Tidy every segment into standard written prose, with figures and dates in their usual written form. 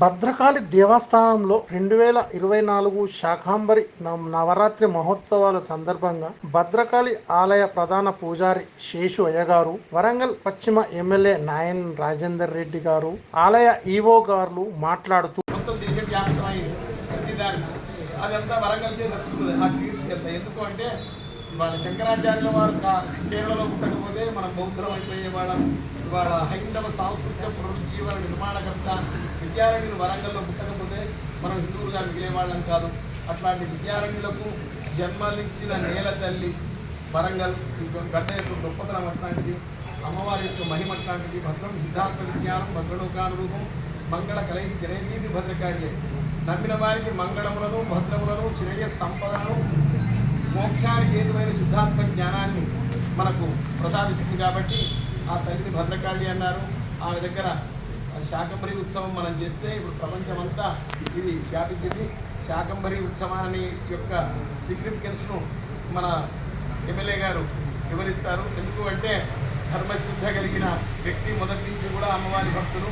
భద్రకాళి దేవస్థానంలో 2024 శాకంబరి నవరాత్రి మహోత్సవాల సందర్భంగా భద్రకాళి ఆలయ ప్రధాన పూజారి శేషు అయ్యగారు, వరంగల్ పశ్చిమ ఎమ్మెల్యే నాయన్ రాజేందర్ రెడ్డి గారు, ఆలయ ఈవో గారు మాట్లాడుతూ అదంతా వరంగల్కే దక్కుతుంది. ఆ కీర్తి చేస్తాయి. ఎందుకు అంటే వాళ్ళ శంకరాచార్యుల వారు కేరళలో పుట్టకపోతే మనం బౌద్ధం అయిపోయే వాళ్ళం. ఇవాళ హైందవ సాంస్కృతిక పునరుజ్జీవన నిర్మాణకర్త విద్యారణ్యులు వరంగల్లో పుట్టకపోతే మనం హిందువులుగా మిగిలేవాళ్ళం కాదు. అట్లాంటి విద్యారణ్యులకు జన్మనిచ్చిన నేల తల్లి వరంగల్ గడ్డ యొక్క గొప్పతనం అట్లాంటిది, అమ్మవారి యొక్క మహిమ అట్లాంటిది. భద్రం సిద్ధాంత విజ్ఞానం భద్రలోకానురూపం మంగళ కలైకి జననీతి భద్రకాళి. నమ్మిన వారికి మంగళములను భద్రములను శ్రేయస్ సంపదలను మోక్షానికి హేతువైన సిద్ధాత్మ జ్ఞానాన్ని మనకు ప్రసాదిస్తుంది. కాబట్టి ఆ తల్లిని భద్రకాళి అన్నారు. ఆ దగ్గర శాకంబరి ఉత్సవం మనం చేస్తే ఇప్పుడు ప్రపంచమంతా ఇది వ్యాపించింది. శాకంబరి ఉత్సవాన్ని యొక్క సిగ్నిఫికెన్స్ను మన ఎమ్మెల్యే గారు వివరిస్తారు. ఎందుకు అంటే ధర్మశ్రద్ధ కలిగిన వ్యక్తి మొదటి నుంచి కూడా అమ్మవారి భక్తులు.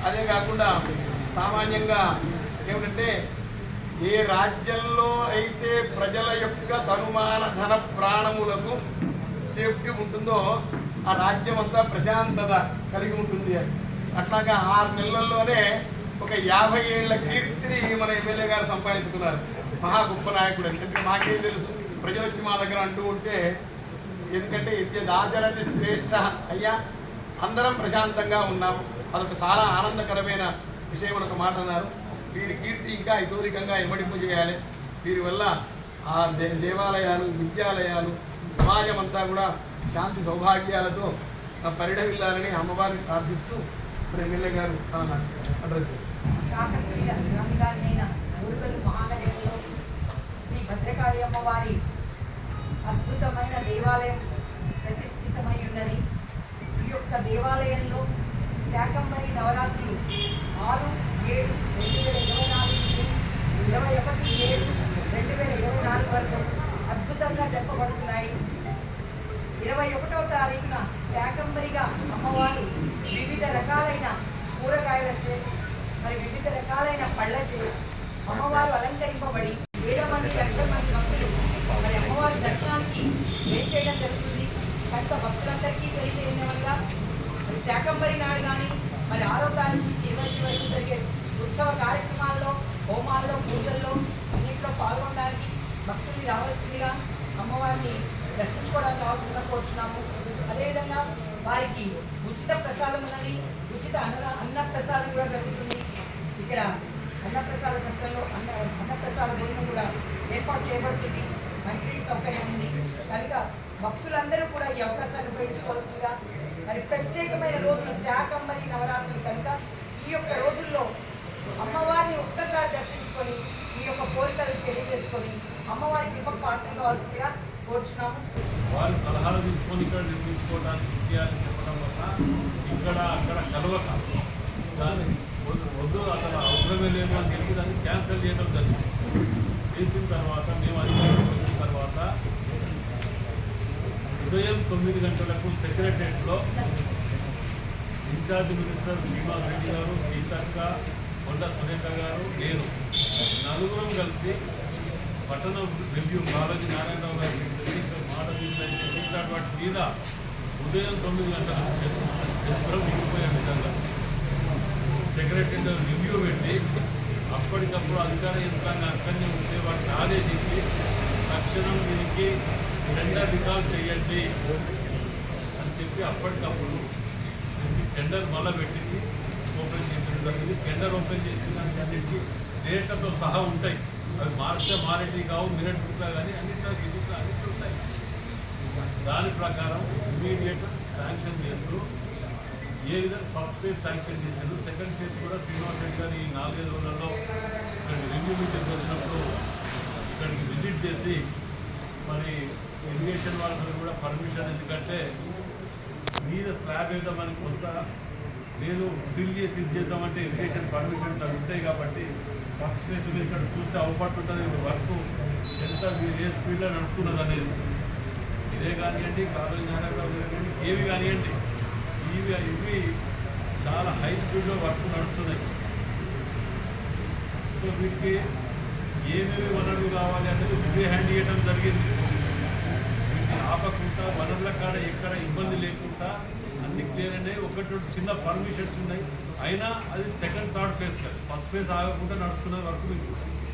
అదే కాకుండా సామాన్యంగా ఏమిటంటే ఏ రాజ్యంలో అయితే ప్రజల యొక్క తనుమాన ధన ప్రాణములకు సేఫ్టీ ఉంటుందో ఆ రాజ్యం అంతా ప్రశాంతత కలిగి ఉంటుంది. అట్లాగా 6 నెలల్లోనే ఒక 50 ఏళ్ల కీర్తిని మన ఎమ్మెల్యే గారు సంపాదించుకున్నారు. మహా గొప్ప నాయకుడు. ఎందుకంటే మాకేం తెలుసు, ప్రజలు వచ్చి మా దగ్గర అంటూ ఉంటే, ఎందుకంటే ఆచరణ శ్రేష్ఠ అయ్యా, అందరం ప్రశాంతంగా ఉన్నాము. అదొక చాలా ఆనందకరమైన విషయం. ఒక మాట అన్నారు, వీరి కీర్తి ఇంకా ఇతోధికంగా ఇమ్మడింపజేయాలి. వీరి వల్ల ఆ దేవాలయాలు, విద్యాలయాలు, సమాజం అంతా కూడా శాంతి సౌభాగ్యాలతో పరిడవిల్లాలని అమ్మవారిని ప్రార్థిస్తూ ఎమ్మెల్యే గారు అడ్రస్ చేస్తారు. శ్రీ భద్రకాళి అమ్మవారి అద్భుతమైన దేవాలయం ప్రతిష్ఠితమై ఉన్నది. ఈ యొక్క దేవాలయంలో శాకంబరి నవరాత్రులు 6/7/2024 నుండి 21/7/2024 వరకు అద్భుతంగా జరపబడుతున్నాయి. 21వ తారీఖున శాకంబరిగా అమ్మవారు వివిధ రకాలైన కూరగాయలచే మరి వివిధ రకాలైన పళ్ళచే అమ్మవారు అలంకరింపబడి 7 మంది 1,00,000 మంది భక్తులు మరి అమ్మవారి దర్శనానికి ఏం చేయడం జరుగుతుంది. కనుక భక్తులందరికీ తెలియజేయడంగా మరి శాకంబరి నాడు కానీ మరి 6వ తారీఖు చివరి వరకు జరిగే ఉత్సవ కార్యక్రమాల్లో, హోమాల్లో, పూజల్లో అన్నింటిలో పాల్గొనడానికి భక్తుల్ని రావాల్సిందిగా అమ్మవారిని దర్శించుకోవడానికి రావాల్సిందిగా కోరుచున్నాము. అదేవిధంగా వారికి ఉచిత ప్రసాదం ఉన్నది. ఉచిత అన్న ప్రసాదం కూడా జరుగుతుంది. ఇక్కడ అన్నప్రసాద సత్రంలో అన్నప్రసాద భోజనం కూడా ఏర్పాటు చేయబడుతుంది. మంచినీటి సౌకర్యం ఉంది. కనుక భక్తులందరూ కూడా ఈ అవకాశాన్ని ఉపయోగించుకోవాల్సిందిగా మరి ప్రత్యేకమైన రోజులు శాకంబరి నవరాత్రులు కనుక ఈ యొక్క రోజుల్లో అమ్మవారిని ఒక్కసారి దర్శించుకొని ఈ యొక్క కోరికలు తెలియజేసుకొని అమ్మవారి కృపకు పాత్ర కావాల్సిందిగా కోరుచున్నాము. వారి సలహాలు తీసుకొని ఇక్కడ నిర్మించుకోవడానికి విషయాలు చెప్పడం వల్ల ఇక్కడ అక్కడ కలవక దాన్ని వద్దు అసలు అవసరమే లేదు అని చెప్పి దాన్ని క్యాన్సిల్ చేయడం జరిగింది. చేసిన తర్వాత మేము అధికారులకు వచ్చిన తర్వాత ఉదయం 9 గంటలకు సెక్రటరియట్లో ఇన్ఛార్జ్ మినిస్టర్ శ్రీనివాస్ రెడ్డి గారు, సీతక్క, కొండ సురేఖ గారు, నేను నలుగురం కలిసి పట్టణ రివ్యూ కాలేజీ నారాయణరావు గారి మోడల్ వాటి మీద ఉదయం 9 గంటలకు చరిత్ర మిగిలిపోయే విధంగా సెక్రటరీలో రివ్యూ పెట్టి అప్పటికప్పుడు అధికార యంత్రాంగం అక్కడనే ఉంటే వాటిని ఆదేశించి తక్షణం దీనికి టెండర్ రికాల్ చేయండి అని చెప్పి అప్పటికప్పుడు టెండర్ మళ్ళీ పెట్టించి ఓపెన్ చేయడం జరిగింది. టెండర్ ఓపెన్ చేసిన దానికి డేటాతో సహా ఉంటాయి. అవి మారేటి కావు, మినిట్ బుక్లా కానీ అన్నింటిలో విజిట్లో అన్నింటి ఉంటాయి. దాని ప్రకారం ఇమీడియట్ శాంక్షన్ చేస్తూ ఏ విధంగా ఫస్ట్ ఫేజ్ శాంక్షన్ చేశారు. సెకండ్ ఫేజ్ కూడా శ్రీనివాస్ రెడ్డి గారు ఈ 4-5 రోజులలో ఇక్కడికి రివ్యూ మీటింగ్ వచ్చినప్పుడు ఇక్కడికి విజిట్ చేసి మరి ఇరిగేషన్ వాళ్ళకి కూడా పర్మిషన్, ఎందుకంటే మీద స్లాబ్ వేద్దామని కొంత లేదు ఫిల్ చేసి ఇది చేద్దామంటే ఇరిగేషన్ పర్మిషన్స్ అవి ఉంటాయి. కాబట్టి ఫస్ట్ ఫేజ్ ఇక్కడ చూస్తే అవపడుతుంటుంది వర్క్ ఎంత ఏ స్పీడ్లో నడుస్తున్నది అనేది. ఇదే కానివ్వండి, కాలేజీ నారాయణరావు కానివ్వండి, ఏవి కానివ్వండి, ఇవి చాలా హై స్పీడ్లో వర్క్ నడుస్తున్నాయి. సో వీటికి ఏమేమి వనరులు కావాలి అనేది ఫ్రీ హ్యాండ్ ఇవ్వడం జరిగింది. వీటిని ఆపకుండా వనరుల కాడ ఎక్కడ ఇబ్బంది లేకుండా అన్ని క్లియర్ అయినాయి. ఒకటి చిన్న పర్మిషన్స్ ఉన్నాయి, అయినా అది సెకండ్ థర్డ్ ఫేజ్ కాదు, ఫస్ట్ ఫేజ్ ఆగకుండా నడుస్తున్న వరకు మీకు